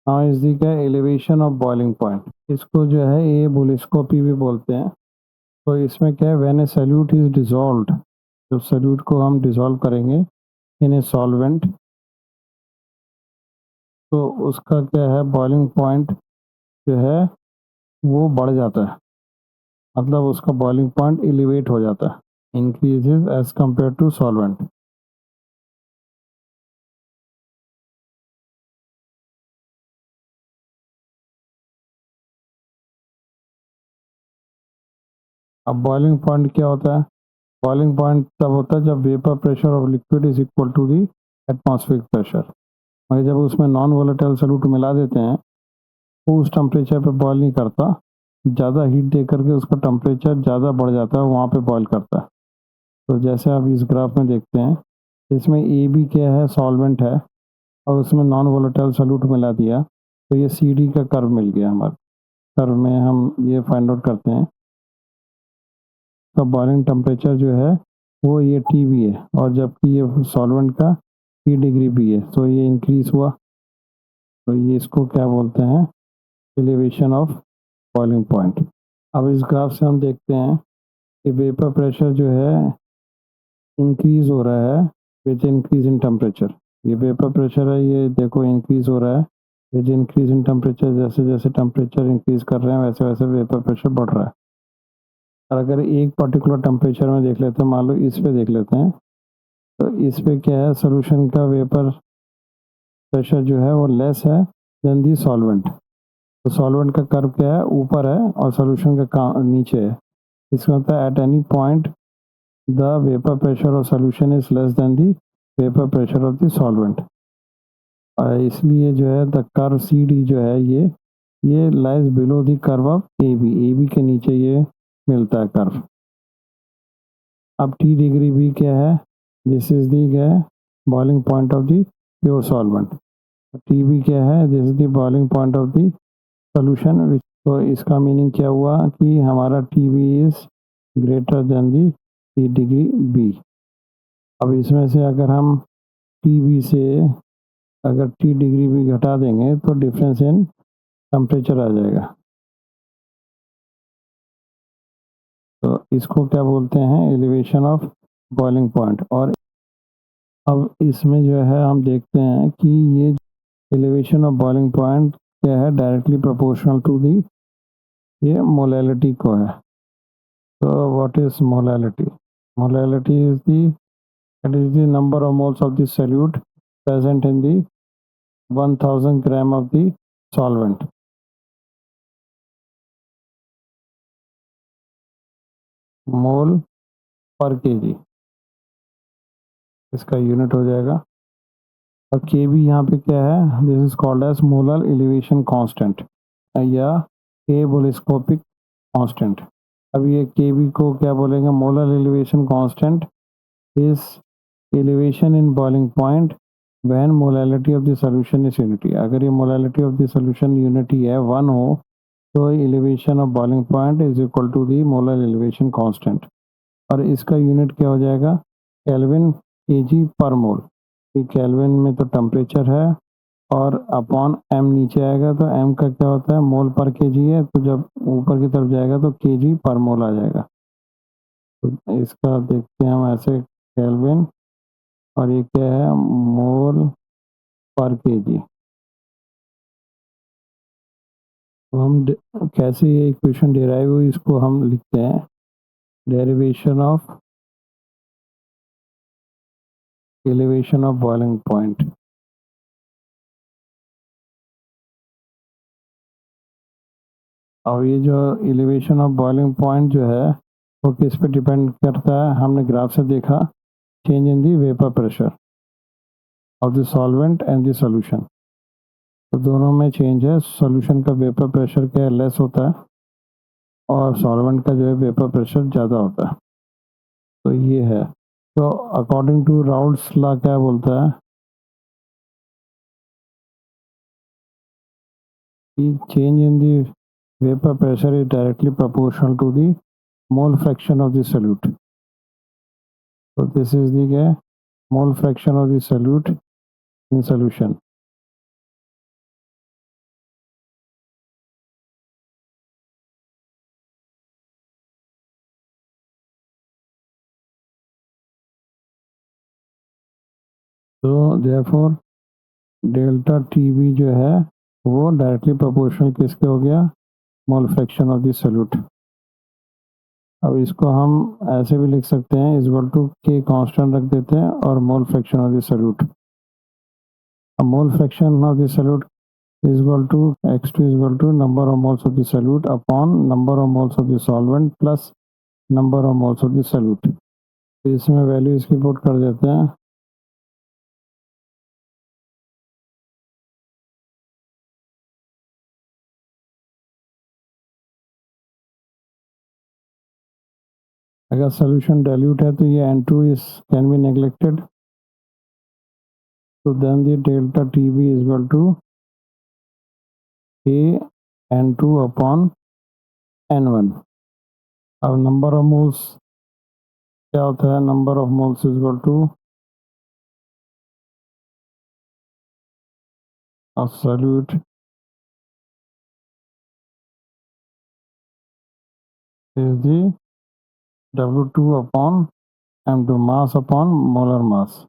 Now is the क्या elevation of boiling point, इसको जो है ये बुलिस्कोपी भी बोलते हैं। तो इसमें क्या है, when A solute is dissolved, जब सॉल्यूट को हम डिसॉल्व करेंगे इन ए सॉल्वेंट, तो उसका क्या है बॉइलिंग पॉइंट जो है वो बढ़ जाता है, मतलब उसका बॉइलिंग पॉइंट एलिवेट हो जाता है, increases as compare to solvent. अब बॉइलिंग पॉइंट क्या होता है, बॉइलिंग पॉइंट तब होता है जब vapour pressure of liquid is equal to the atmospheric pressure. मगर जब उसमें नॉन वोलेटाइल सॉल्यूट मिला देते हैं तो उस टेम्परेचर पे बॉयल नहीं करता, ज़्यादा हीट दे करके उसका टेम्परेचर ज़्यादा बढ़ जाता है, वहाँ पे बॉयल करता है। तो जैसे आप इस ग्राफ में देखते हैं, इसमें ए बी क्या है, सॉल्वेंट है, और उसमें नॉन वोलेटाइल सॉल्यूट मिला दिया, तो ये सी डी का कर्व मिल गया हमारे। कर्व में हम ये फाइंड आउट करते हैं, तो बॉइलिंग टेम्परेचर जो है वो ये टी बी है, और जबकि ये सॉल्वेंट का टी डिग्री बी है, तो ये इंक्रीज हुआ। तो ये इसको क्या बोलते हैं, एलिवेशन ऑफ बॉइलिंग पॉइंट। अब इस ग्राफ से हम देखते हैं कि वेपर प्रेशर जो है इंक्रीज हो रहा है विद इंक्रीज इन टेम्परेचर। ये वेपर प्रेशर है, ये देखो इंक्रीज हो रहा है विद इंक्रीज इन टेम्परेचर। जैसे जैसे टेम्परेचर इंक्रीज कर रहे हैं वैसे वैसे वेपर प्रेशर बढ़ रहा है। और अगर एक पर्टिकुलर टेम्परेचर में देख लेते हैं, मान लो इस पे देख लेते हैं, तो इस पे क्या है, सोल्यूशन का वेपर प्रेशर जो है वो लेस है देन दी सॉल्वेंट। तो सॉल्वेंट का कर्व क्या है, ऊपर है, और सोल्यूशन का नीचे है। इसका मतलब at any point the vapour pressure of solution is less than the vapour pressure of the solvent. इसलिए जो है द कर्व सी डी जो है ये lies below the curve of A B के नीचे ये मिलता है कर्व। अब टी डिग्री बी क्या है, दिस इज दी क्या है, boiling point of the pure solvent. T B क्या है, this is the boiling point of the solution. तो इसका मीनिंग क्या हुआ कि हमारा T B is greater than the T degree B. अब इसमें से अगर हम टी बी से अगर टी डिग्री बी घटा देंगे तो डिफरेंस इन टेम्परेचर आ जाएगा। तो इसको क्या बोलते हैं, एलिवेशन ऑफ बॉइलिंग पॉइंट। और अब इसमें जो है हम देखते हैं कि ये एलिवेशन ऑफ बॉइलिंग पॉइंट क्या है, डायरेक्टली प्रोपोर्शनल टू दी ये मोलैलिटी को है। तो what is molality, molality is the it is the number of moles of the solute present in the 1000 gram of the solvent. Mole per KG इसका unit हो जाएगा। और के बी यहाँ पे क्या है, this is called as molar elevation constant या के बुलिस्कोपिक कांस्टेंट। अब ये के बी को क्या बोलेंगे, molar elevation constant is elevation in boiling point when molality of the solution is unity. अगर ये molality of the solution unity है, 1 हो, तो elevation of boiling point is equal to the molar elevation constant. और इसका unit क्या हो जाएगा, केल्विन केजी पर मोल। केल्विन में तो टेम्परेचर है, और अपॉन एम नीचे आएगा, तो एम का क्या होता है, मोल पर केजी है, तो जब ऊपर की तरफ जाएगा तो केजी पर मोल आ जाएगा। तो इसका देखते हैं हम ऐसे, केल्विन, और ये क्या है, मोल पर केजी। तो हम कैसे ये इक्वेशन डिराइव हुई, इसको हम लिखते हैं derivation of elevation of boiling point. और ये जो एलिवेशन ऑफ बॉइलिंग पॉइंट जो है वो किस पे डिपेंड करता है, हमने ग्राफ से देखा, change in the vapour pressure of the solvent and the solution. तो दोनों में चेंज है, सॉल्यूशन का वेपर प्रेशर क्या है, लेस होता है, और सॉल्वेंट का जो है वेपर प्रेशर ज़्यादा होता है। तो ये है। तो अकॉर्डिंग टू राउल्ट्स लॉ क्या बोलता है कि change in the vapour pressure is directly proportional to the mole fraction of the solute. तो दिस इज दी क्या, mole fraction of the solute in solution. तो देयरफॉर डेल्टा टी बी जो है वो डायरेक्टली प्रोपोर्शनल किसके हो गया, mole fraction of the solute. अब इसको हम ऐसे भी लिख सकते हैं, इक्वल टू के कांस्टेंट रख देते हैं और mole fraction of the solute. अब mole fraction of the solute is equal to x2 is equal to number of moles of the solute upon number of moles of the solvent plus number of moles of the solute। तो इसमें value इसकी put कर देते हैं। अगर solution dilute है तो ये N2 is can be neglected, तो then the delta T B is equal to K N2 upon N1। अब नंबर ऑफ मोल्स क्या होता है, number of moles is equal to of solute is the W2 upon M2, mass upon molar mass.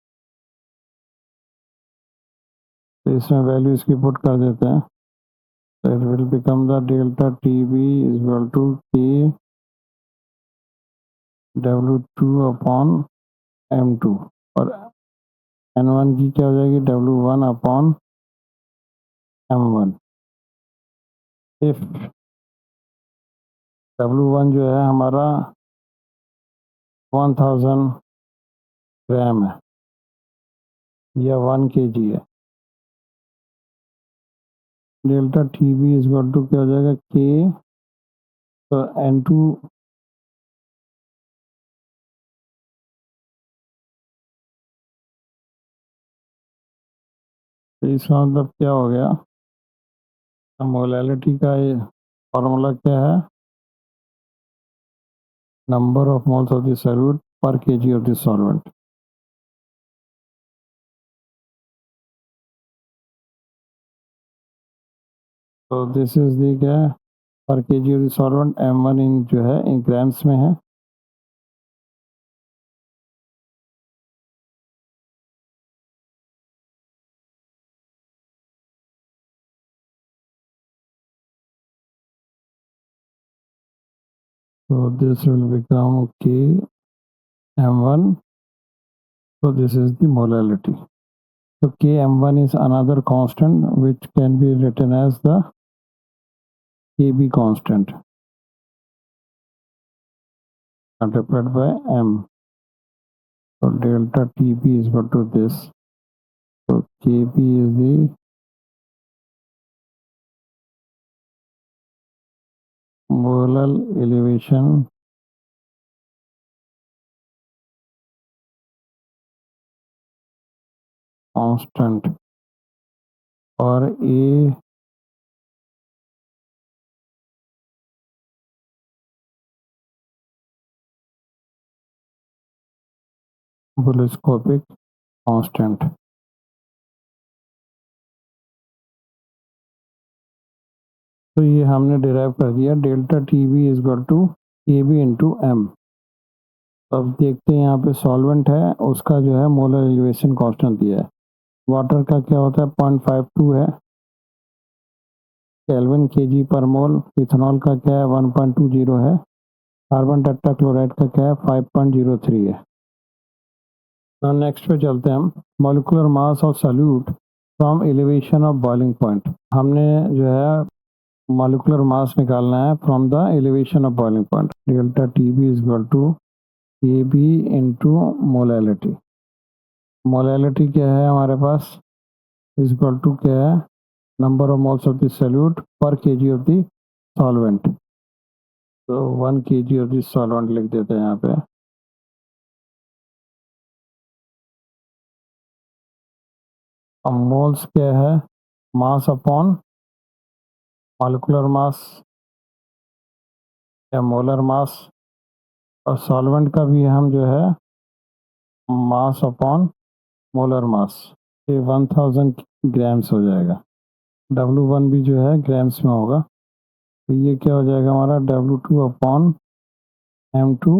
तो इसमें value इसकी put कर देते हैं, तो it will become the delta T B is equal to K W2 upon M2 और N1 की क्या हो जाएगी, W1 upon M1। If W1 जो है हमारा 1000 ग्राम है या 1 kg है, delta T B is equal to क्या हो जाएगा, के, तो N2 तो इसका मतलब क्या हो गया, मोलैलिटी का ये फार्मूला क्या है, number of moles of the solute पर केजी ऑफ द सॉल्वेंट। तो दिस इज दी क्या है, पर KG of the solvent M1 इन जो है इन ग्राम्स में है। So this will become K M1, so this is the molality। So K M1 is another constant which can be written as the Kb constant multiplied by M। So delta Tb is equal to this, so Kb is the molar elevation constant और A ebullioscopic constant. तो ये हमने derive कर दिया, delta T B is equal to K B into M. अब देखते हैं यहाँ पे सॉल्वेंट है उसका जो है मोलर एलिवेशन कांस्टेंट दिया है, वाटर का क्या होता है 0.52 है केल्विन केजी पर मोल, इथेनॉल का क्या है 1.20 है, कार्बन टेट्राक्लोराइड का क्या है 5.03 है। तो नेक्स्ट पे चलते हैं हम, molecular mass of solute from elevation of boiling point. हमने जो है मॉलिक्यूलर मास निकालना है from the elevation of boiling point. Delta T B is equal to A B into molality. Molality क्या है हमारे पास, इज इक्वल टू क्या है, number of moles of the solute पर केजी ऑफ द सॉल्वेंट। तो 1 kg ऑफ द सॉल्वेंट लिख देते हैं यहाँ पे। अब मोल्स क्या है, मास अपॉन मॉलिक्यूलर मास या मोलर मास, और सॉल्वेंट का भी हम जो है मास अपॉन मोलर मास, ये 1000 ग्राम्स हो जाएगा। W1 भी जो है ग्राम्स में होगा, तो ये क्या हो जाएगा हमारा W2 upon M2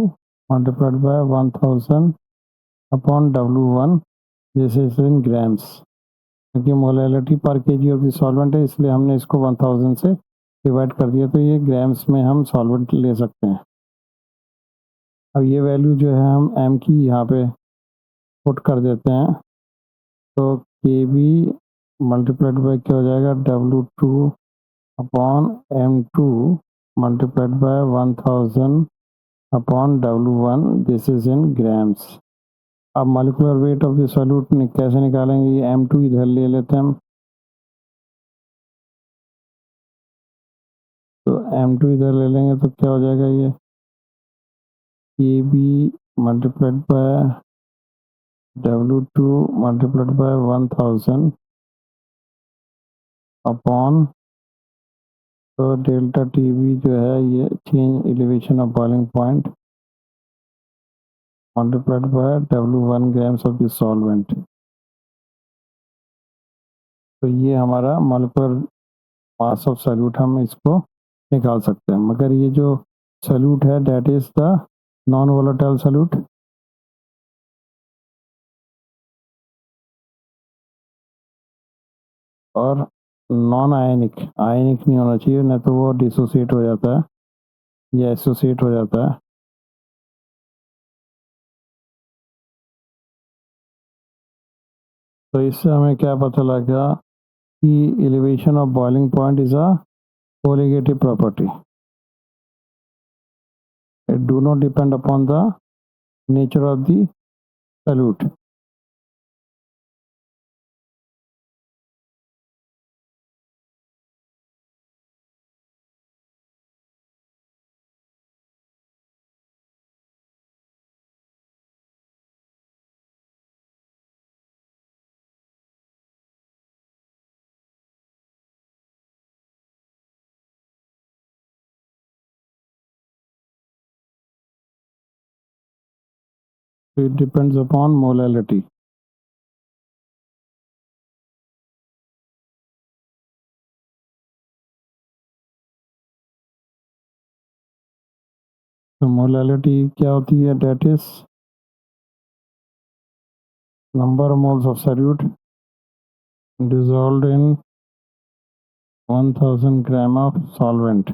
multiplied by 1000 upon W1 this is in grams, क्योंकि मोलैलिटी पर केजी ऑफ द सॉल्वेंट है इसलिए हमने इसको 1000 से डिवाइड कर दिया, तो ये ग्राम्स में हम सॉल्वेंट ले सकते हैं। अब ये वैल्यू जो है हम एम की यहाँ पे पुट कर देते हैं, तो के बी मल्टीप्लाइड बाई क्या हो जाएगा, W2 upon M2 multiplied by 1000 upon W1, this is in grams. अब molecular weight of the solute कैसे निकालेंगे, ये M2 इधर ले लेते हैं हम, तो M2 इधर ले लेंगे तो क्या हो जाएगा, ये KB multiplied bye W2 multiplied by 1000 upon, तो डेल्टा TB जो है ये change elevation of boiling point multiplied by W1 grams of the solvent. तो ये हमारा मॉलिक्यूलर मास ऑफ सॉल्यूट, हम इसको निकाल सकते हैं। मगर ये जो सॉल्यूट है that is the non volatile solute, और नॉन आयनिक, आयनिक नहीं होना चाहिए, नहीं तो वो डिसोसिएट हो जाता है या एसोसिएट हो जाता है। तो इससे हमें क्या पता लगा कि elevation of boiling point is a colligative property, it do not depend upon the nature of the solute. It depends upon molality. तो मोलैलिटी क्या होती है, that is number of moles of solute dissolved in 1000 gram of solvent.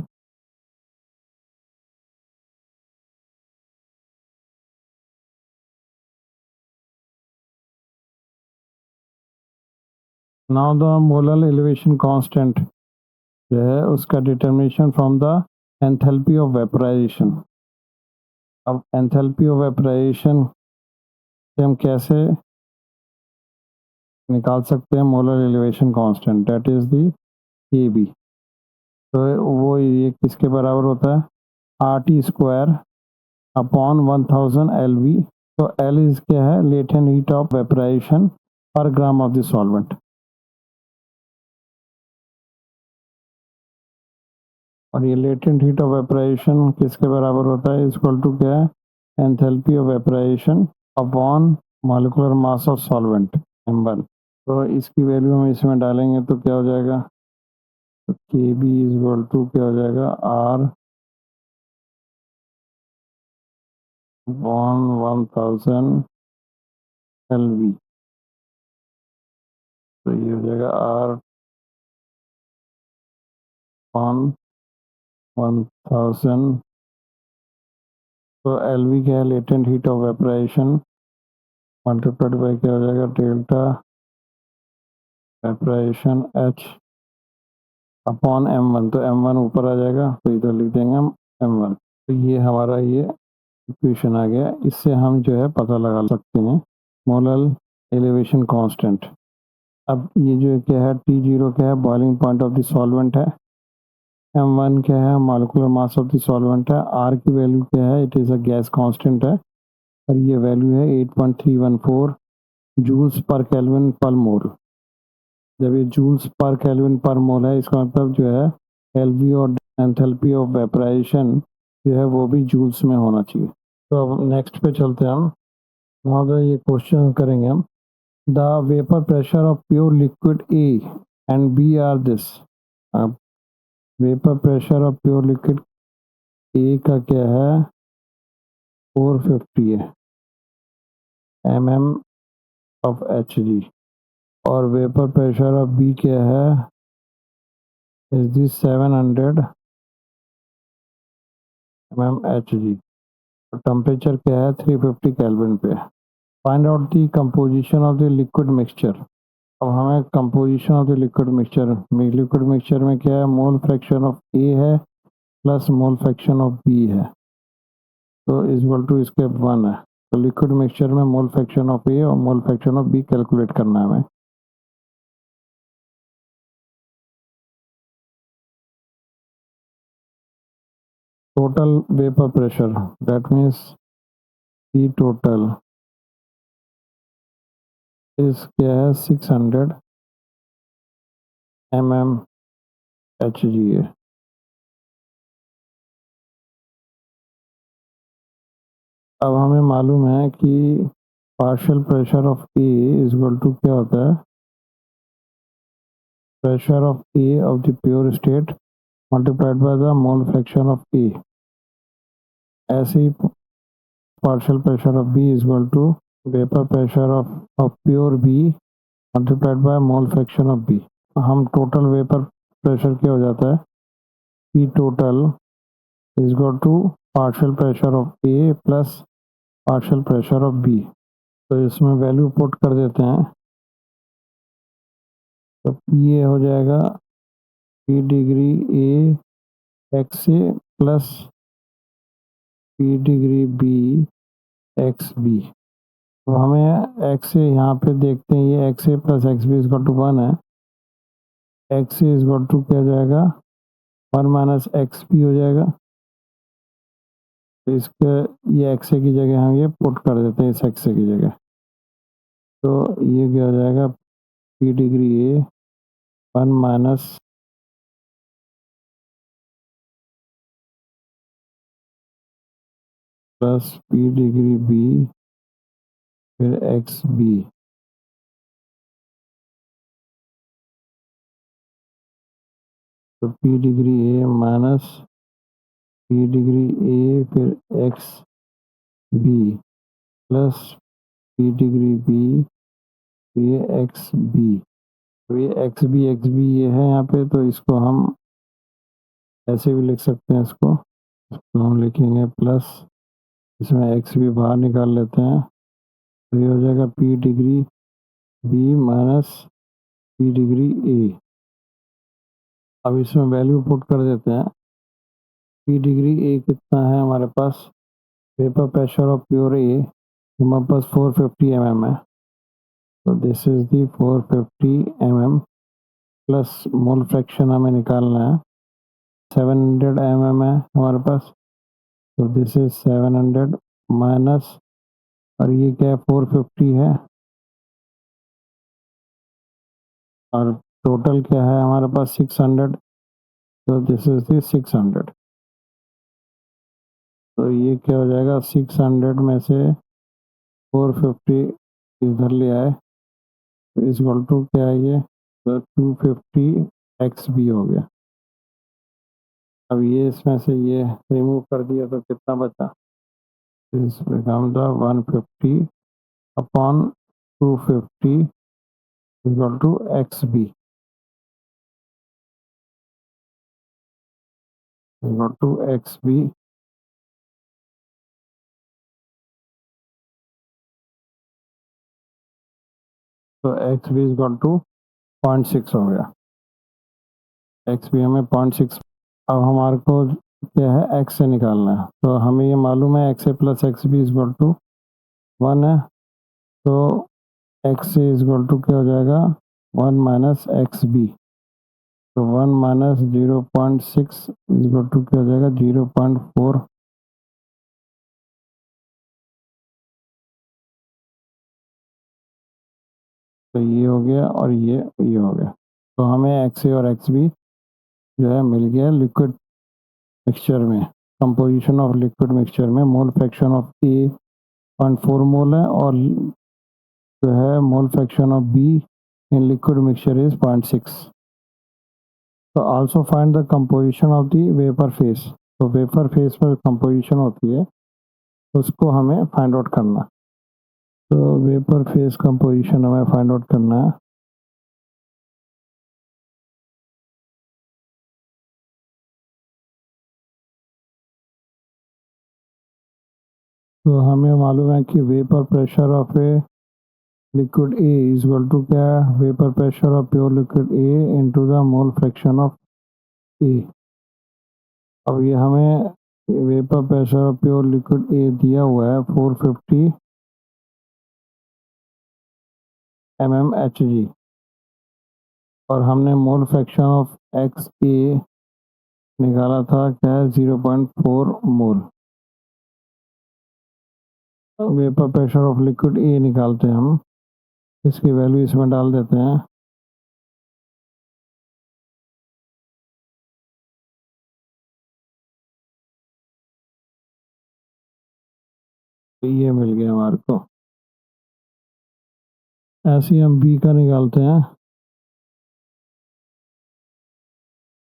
Now the molar elevation constant जो है उसका determination from the enthalpy of vaporisation. अब enthalpy of vaporisation से हम कैसे निकाल सकते हैं molar elevation constant, that is the KB। तो वो ये किसके बराबर होता है, RT स्क्वायर अपॉन 1000 LV। तो L इज क्या है, लेटेंट हीट ऑफ वेपराइजेशन पर ग्राम ऑफ द सॉल्वेंट। और ये लेटेंट हीट ऑफ वेपराइजेशन किसके बराबर होता है, इक्वल टू क्या है, enthalpy of vaporisation upon molecular mass of solvent M1। तो इसकी वैल्यू हम इसमें डालेंगे तो क्या हो जाएगा, तो KB इज इक्वल टू क्या हो जाएगा, R अपॉन 1000 LV। तो ये हो जाएगा R अपॉन 1000, तो LV क्या है, latent heat of vaporisation multiplied by क्या हो जाएगा, delta vaporisation H upon M1। तो M1 ऊपर आ जाएगा तो इधर लिख देंगे हम M1। तो ये हमारा ये इक्वेशन आ गया, इससे हम जो है पता लगा सकते हैं मोलर एलिवेशन कांस्टेंट। अब ये जो क्या है, T0 क्या है, boiling point of the solvent है, M1 क्या है, molecular mass of the solvent है, R की वैल्यू क्या है, it is a gas constant है, और ये वैल्यू है 8.314 जूल्स पर केल्विन पर मोल। जब ये जूल्स पर केल्विन पर मोल है, इसका मतलब जो है LV और एंथैल्पी ऑफ वेपराइजेशन जो है वो भी जूल्स में होना चाहिए। तो अब नेक्स्ट पे चलते हैं हम। नाउ ये क्वेश्चन करेंगे हम, the vapour pressure of pure liquid A and B are this. अब vapour pressure of pure liquid A का क्या है, 450 है mm ऑफ Hg और वेपर प्रेशर ऑफ B क्या है, इज दी 700 mm Hg और टेम्परेचर क्या है 350 केल्विन पे। Find out the composition of the liquid mixture. अब हमें composition of the liquid mixture में क्या है, मोल फ्रैक्शन ऑफ A है plus mole fraction of B है, तो इक्वल टू इसके 1 है। तो लिक्विड मिक्सचर में मोल फ्रैक्शन ऑफ A और mole fraction of B calculate करना है हमें। Total vapour pressure that means P total इस क्या है 600 mm Hg है। अब हमें मालूम है कि partial pressure of A equal to क्या होता है, pressure of A of the pure state multiplied by the mole fraction of A। ऐसे ही partial pressure of B equal to vapour pressure of pure B multiplied by mole fraction of B। हम total vapour pressure क्या हो जाता है, P total equal to partial pressure of A plus partial pressure of B। तो इसमें value put कर देते हैं, तो ये हो जाएगा P degree A X A plus P degree B X B. तो हमें एक्स ए यहाँ पे देखते हैं, ये X A plus X B equal to 1 है। एक्स ए इक्वल टू क्या जाएगा 1 माइनस एक्स बी हो जाएगा। तो इसके ये एक्स ए की जगह हम ये पुट कर देते हैं इस एक्स ए की जगह, तो ये क्या हो जाएगा P degree A 1 minus plus P degree B फिर एक्स बी। तो P degree A minus P degree A फिर X B plus P degree B ये एक्स बी। तो ये एक्स बी ये है यहाँ पे, तो इसको हम ऐसे भी लिख सकते हैं, इसको हम लिखेंगे प्लस इसमें एक्स भी बाहर निकाल लेते हैं, तो ये हो जाएगा P degree B minus P degree A। अब इसमें वैल्यू पुट कर देते हैं, P डिग्री A कितना है हमारे पास, vapour pressure of pure A हमारे पास 450 mm है, तो this is the 450 mm plus mole fraction हमें निकालना है 700 mm है हमारे पास, तो दिस इज 700 माइनस और ये क्या है 450 है और टोटल क्या है हमारे पास 600, तो दिस इज दी 600। तो ये क्या हो जाएगा 600 में से 450 इधर ले आए, तो इस इक्वल टू क्या है ये, तो 250 एक्स बी हो गया। अब ये इसमें से ये रिमूव कर दिया तो कितना बचा, इस become the 150 upon 250 equal to X B equal to X B. तो एक्स बी इक्वल टू 0.6 हो गया, एक्स बी हमें 0.6। अब हमारे को क्या है एक्स से निकालना है, तो हमें ये मालूम है X A plus X B equal to 1 है, तो एक्स ए इक्वल टू क्या हो जाएगा 1 माइनस एक्स बी, तो 1 माइनस 0.6 इक्वल टू क्या हो जाएगा 0.4। तो ये हो गया और ये हो गया, तो हमें एक्स ए और एक्स बी जो है मिल गया लिक्विड मिक्सचर में। कंपोजिशन ऑफ लिक्विड मिक्सचर में मोल फ्रैक्शन ऑफ ए 0.4 मोल है और जो है mole fraction of B in liquid mixture is 0.6। तो also find the composition of the vapour phase. तो वेपर फेस पर कंपोजिशन होती है उसको हमें फाइंड आउट करना। तो वेपर फेस कंपोजिशन हमें फाइंड आउट करना है। तो हमें मालूम है कि vapour pressure of a liquid A is equal to क्या है, vapour pressure of pure liquid A into the mole fraction of ए। अब ये हमें vapour pressure of pure liquid A दिया हुआ है 450 mmHg और हमने mole fraction of X A निकाला था क्या है 0.4 mole. Vapour pressure of liquid A निकालते हैं हम, इसकी वैल्यू इसमें डाल देते हैं। तो ये मिल गया हमारे को। ऐसे ही हम बी का निकालते हैं।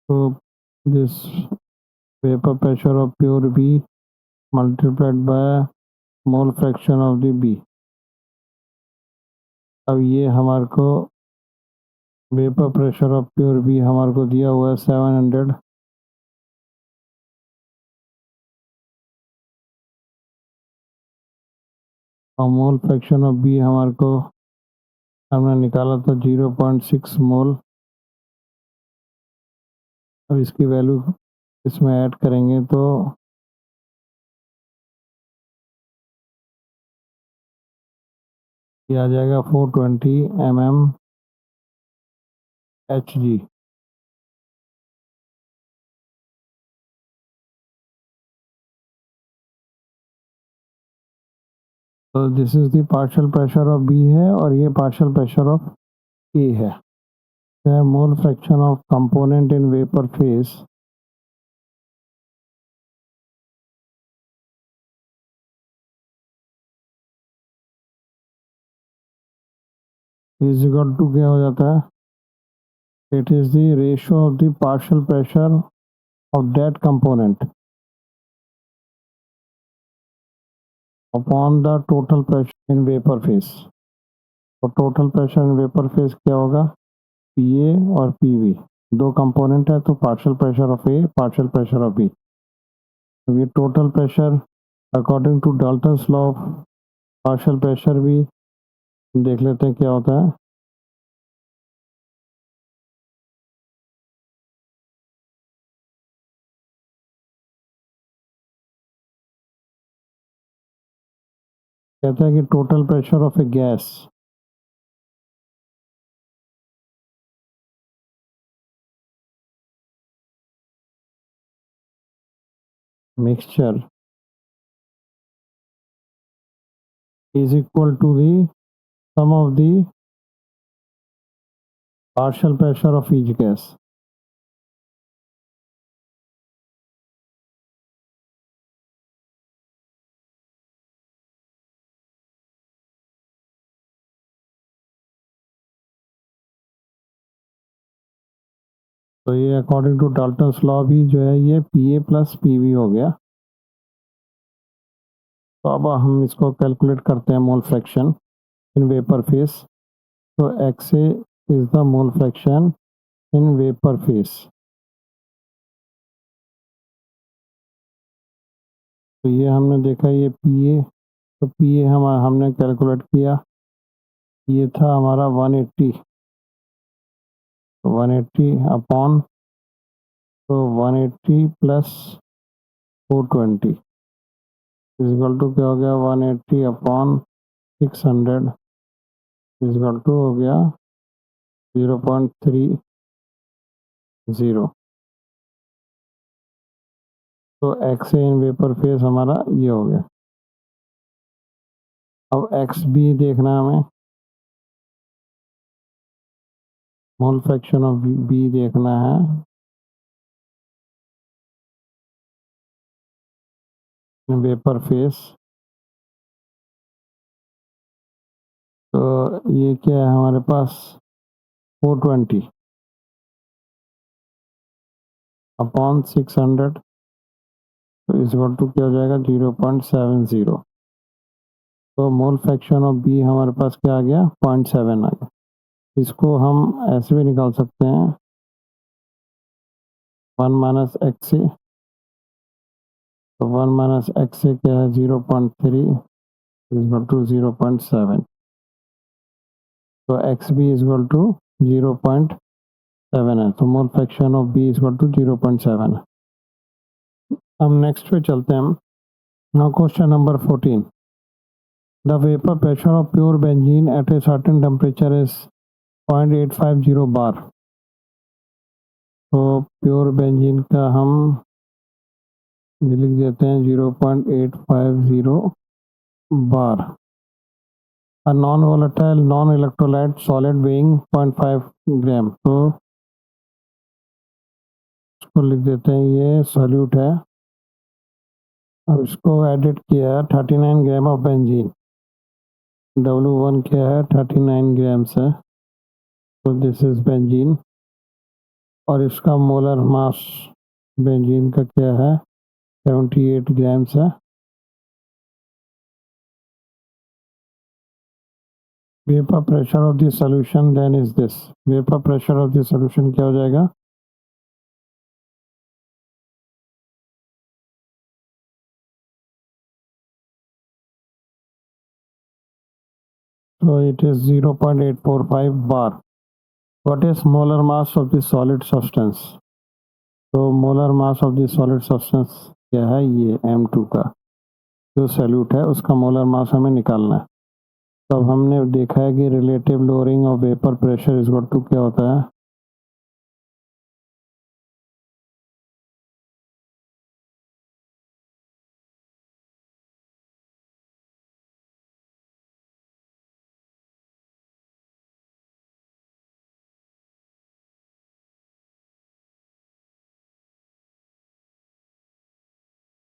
तो this vapour pressure of pure B multiplied by mole fraction of the B. अब ये हमारे को vapour pressure of pure B हमारे को दिया हुआ है 700 और मोल फ्रैक्शन ऑफ बी हमारे को हमने निकाला था 0.6 मोल। अब इसकी वैल्यू इसमें ऐड करेंगे तो ये आ जाएगा 420 mmHg। तो this is the partial pressure of B है और ये पार्शियल प्रेशर ऑफ ए है। Mole fraction of component in vapour phase is equal to क्या हो जाता है, it is the ratio of the partial pressure of that component upon the total pressure in vapour phase. तो total pressure in vapour phase क्या होगा, P A और P V, दो component है तो partial pressure of A partial pressure of B. तो ये total pressure according to Dalton's law of partial pressure भी देख लेते हैं क्या होता है। कहता है कि total pressure of A gas mixture is equal to the sum of the partial pressure of each gas। तो ये अकॉर्डिंग टू डाल्टन्स लॉ भी जो है ये P A plus P V हो गया। तो अब हम इसको कैलकुलेट करते हैं mole fraction in vapour phase. तो X A is the mole fraction in vapour phase. तो ये हमने देखा ये पी ए, तो पी ए हमने कैलकुलेट किया, ये था हमारा 180 अपॉन, तो 180 प्लस 420 इजकल टू क्या हो गया 180 अपॉन 600 इजकल टू हो गया 0.30। तो एक्स ए इन वेपर फेस हमारा ये हो गया। अब एक्स बी देखना है हमें, मोल फ्रैक्शन ऑफ बी देखना है। वेपर फेस तो ये क्या है हमारे पास 420 अपॉन 600 तो इस टू क्या हो जाएगा 0.70। तो मोल फ्रैक्शन ऑफ बी हमारे पास क्या आ गया, 0.7 आ गया। इसको हम ऐसे भी निकाल सकते हैं, 1 माइनस एक्स से, तो 1 माइनस एक्स से क्या है 0.3 इक्वल टू 0.7, तो एक्स बी इक्वल टू 0.7 है, तो mole fraction of B equal to 0.7 है। हम नेक्स्ट पे चलते हैं। Now question number 14, the vapour pressure of pure benzene at a certain temperature is 0.850 bar. तो प्योर बेंजीन का हम ये लिख देते हैं 0.850 बार। A non-volatile non-electrolyte solid weighing 0.5 ग्राम, तो इसको लिख देते हैं ये सॉल्यूट है। अब इसको एडिट किया है 39 ग्राम ऑफ बेंजीन, W1 क्या है 39 ग्राम्स है, तो दिस इज बेंजीन, और इसका मोलर मास बेंजीन का क्या है 78 ग्राम्स है। Vapour pressure of the solution then is this, vapour pressure of the solution क्या हो जाएगा, so it is 0.845 bar. What is molar mass of the solid substance? तो molar mass of the solid substance क्या है, ये M2 का जो salute है उसका मोलर मास हमें निकालना है। तो अब हमने देखा है कि relative lowering of vapour pressure is equal to क्या होता है,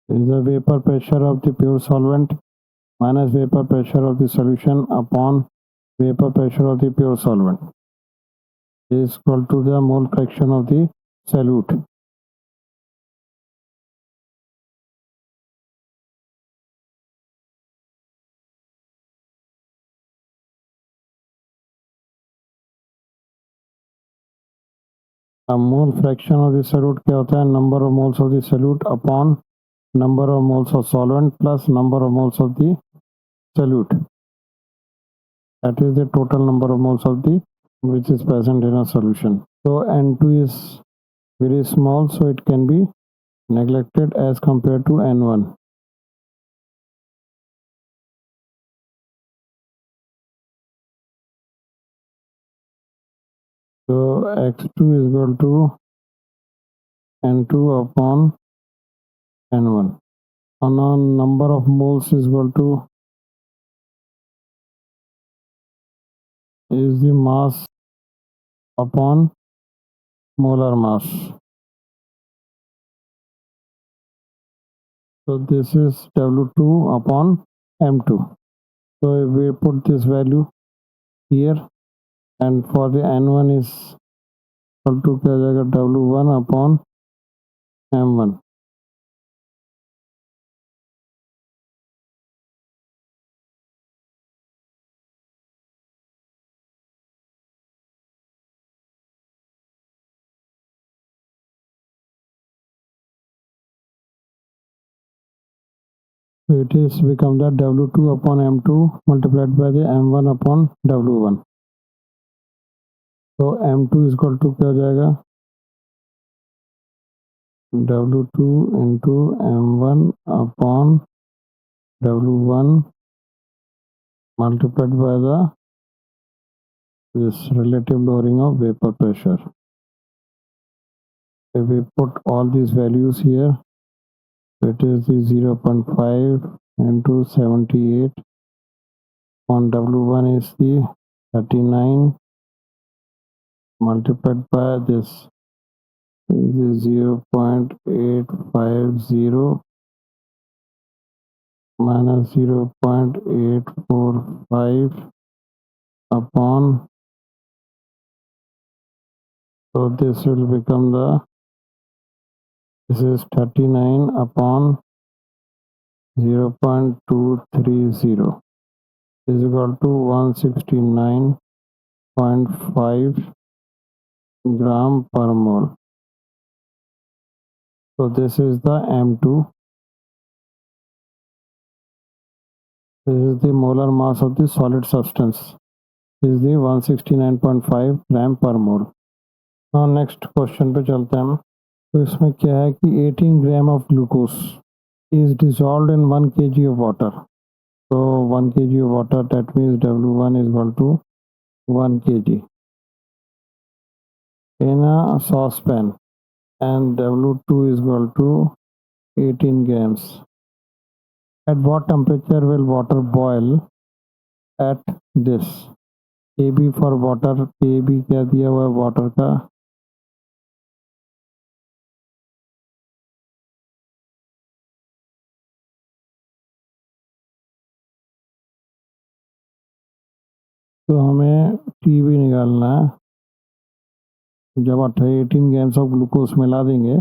is the vapor pressure of the pure solvent minus vapor pressure of the solution upon vapor pressure of the pure solvent is equal to the mole fraction of the solute. अब mole fraction of the solute क्या होता है, number of moles of the solute upon number of moles of solvent plus number of moles of the solute, that is the total number of moles of the which is present in a solution. So N2 is very small, so it can be neglected as compared to N1. So X2 is equal to N2 upon N1. And now number of moles is equal to is the mass upon molar mass. So this is W2 upon M2. So if we put this value here, and for the N1 is equal to क्या हो जाएगा W1 upon M1. So it is become that W2 upon M2 multiplied by the M1 upon W1. तो M2 is equal to क्या हो जाएगा W2 into M1 upon W1 multiplied by the this relative lowering of vapor pressure. If we put all these values here, it is the 0.5 into 78 on W1 is the 39 multiplied by this is 0.850 minus 0.845 upon, so this will become the, this is 39 upon 0.230. is equal to 169.5 gram per mole. So this is the M2. This is the molar mass of the solid substance. This is the 169.5 gram per mole. Now next question पे चलते हैं हम. तो इसमें क्या है कि 18 gram of glucose is dissolved in 1 kg of water. So 1 kg of water, that means W1 is equal to 1 kg in a saucepan, and W2 is equal to 18 grams. At what temperature will water boil at this? KB for water, KB क्या दिया हुआ है water का? तो हमें TB निकालना है. जब 18 ग्राम्स ऑफ ग्लूकोज मिला देंगे,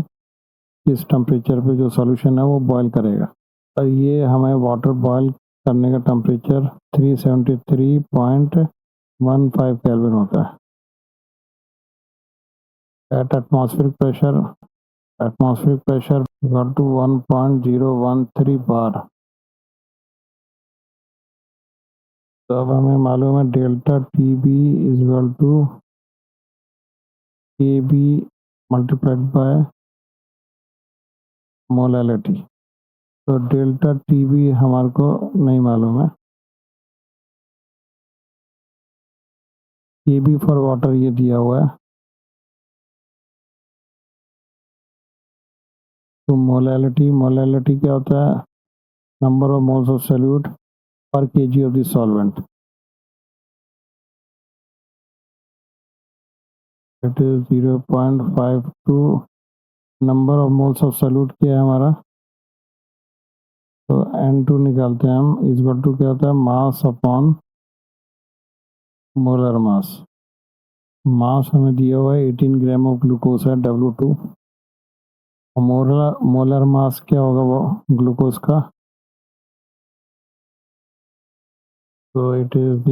इस टेम्परेचर पे जो सॉल्यूशन है वो बॉयल करेगा. और ये हमें वाटर बॉयल करने का टेम्परेचर 373.15 केल्विन होता है. At atmospheric pressure equal to 1.013 bar. तो अब हमें मालूम है delta TB is equal to KB multiplied by molality. तो डेल्टा TB हमारे को नहीं मालूम है. KB फॉर वाटर ये दिया हुआ है. तो मोलैलिटी क्या होता है? Number of moles of solute पर kg of the solvent. It is 0.52. Number of moles of solute क्या है हमारा? तो N2 निकालते हैं हम. इज इक्वल टू क्या होता है? मास अपॉन मोलर मास. मास हमें दिया हुआ है 18 ग्राम ऑफ ग्लूकोज है, W2. मोलर मास क्या होगा वो ग्लूकोज का? तो it is the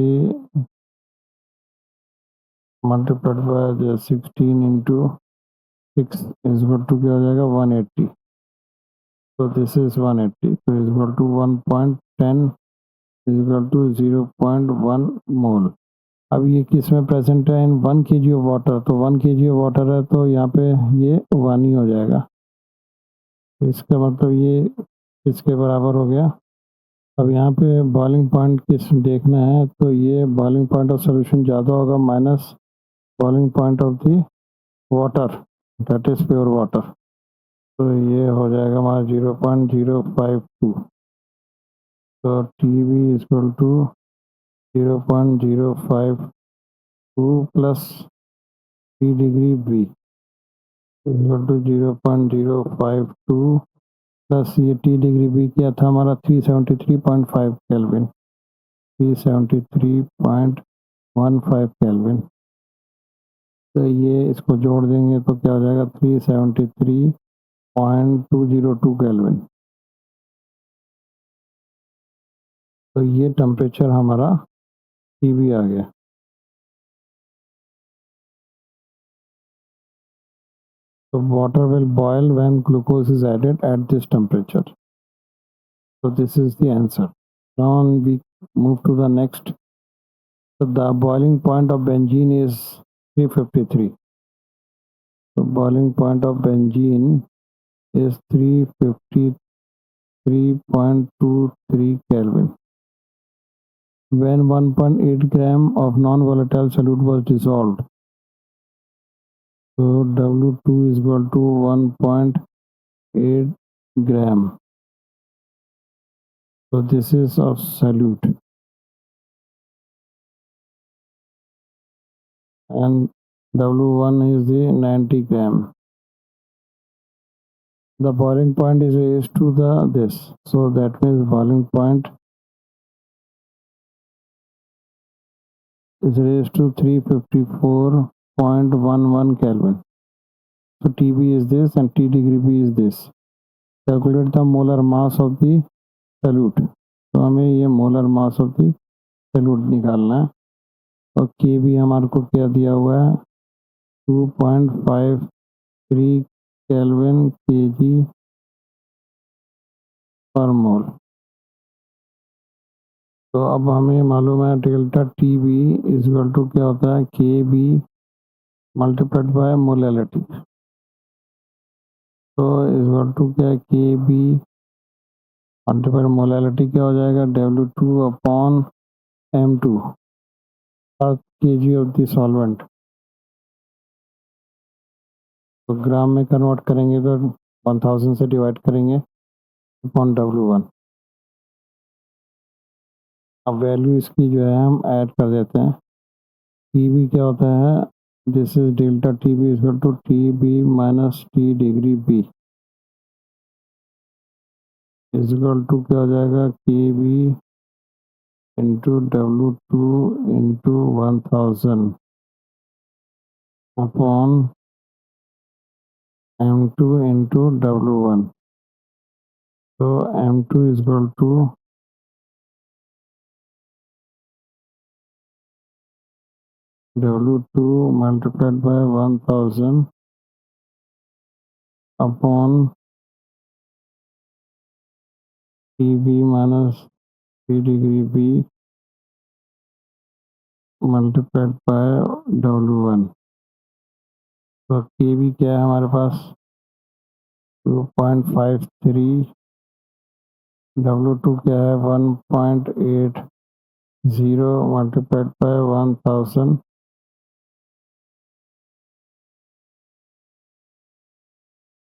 multiplied by 16 into 6 is equal to क्या हो जाएगा? 180. तो दिस इज 180. तो is equal to 1.10 is equal to 0.1 mole. अब ये किस में प्रेजेंट है? In 1 kg of water. तो 1 kg ऑफ वाटर है तो यहाँ पे ये 1 ही हो जाएगा. इसका मतलब ये इसके बराबर हो गया. अब यहाँ पे बॉइलिंग पॉइंट किस देखना है, तो ये बॉइलिंग पॉइंट ऑफ सोल्यूशन ज़्यादा होगा minus boiling point of the water, that is pure water. तो ये हो जाएगा हमारा 0.052. तो TB is equal to 0.052 plus T degree B equal to 0.052 plus ये T डिग्री B क्या था हमारा? 373.5 केल्विन. 373.15 केल्विन. तो ये इसको जोड़ देंगे तो क्या हो जाएगा? 373.202 केल्विन. तो ये टेम्परेचर हमारा TB आ गया. So water will boil when glucose is added at this temperature. So this is the answer. Now we move to the next. So the boiling point of benzene is 353. So boiling point of benzene is 353.23 Kelvin. When 1.8 gram of non-volatile solute was dissolved, so W2 is equal to 1.8 gram. So this is of solute, and W1 is the 90 gram. The boiling point is raised to the this, so that means boiling point is raised to 354.11 Kelvin. So TB is this and T degree B is this. Calculate the molar mass of the solute. तो हमें ये molar mass of the absolute निकालना है। और के B हमारे को क्या दिया हुआ है 2.53 केल्विन केजी पर मोल। तो अब हमें मालूम है delta T B equal to क्या होता है K B multiplied by molality. तो इक्वल टू क्या है के बी मल्टीप्लाइड मोलैलिटी क्या हो जाएगा W2 अपॉन M2 पर के जी ऑफ द सॉल्वेंट। तो ग्राम में कन्वर्ट करेंगे तो 1000 से डिवाइड करेंगे अपॉन W1। अब वैल्यू इसकी जो है हम ऐड कर देते हैं। टी बी क्या होता है this is delta T B equal to T B minus T degree B equal to क्या हो जाएगा K B into W2 into 1000 upon M2 into W1। तो M2 equal to W2 multiplied by 1000 upon TB minus 3 degree B multiplied by W1। तो KB क्या है हमारे पास 2.53, W2 क्या है 1.80 multiplied by 1000।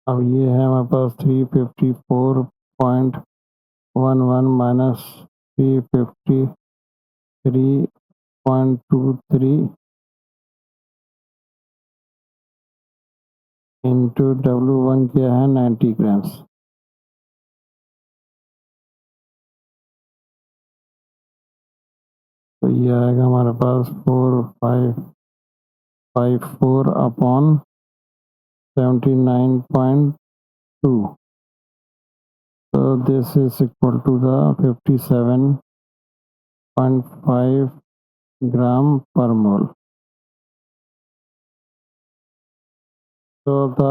अब ये है हमारे पास 354.11 माइनस 353.23 इंटू W1 क्या है 90 ग्राम्स। तो ये आएगा हमारे पास 4554 अपॉन 79.2। तो this is equal to the 57.5 gram per mole. तो the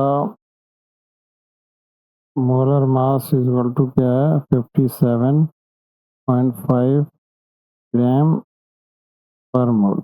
molar mass is equal to क्या है 57.5 ग्राम पर मोल।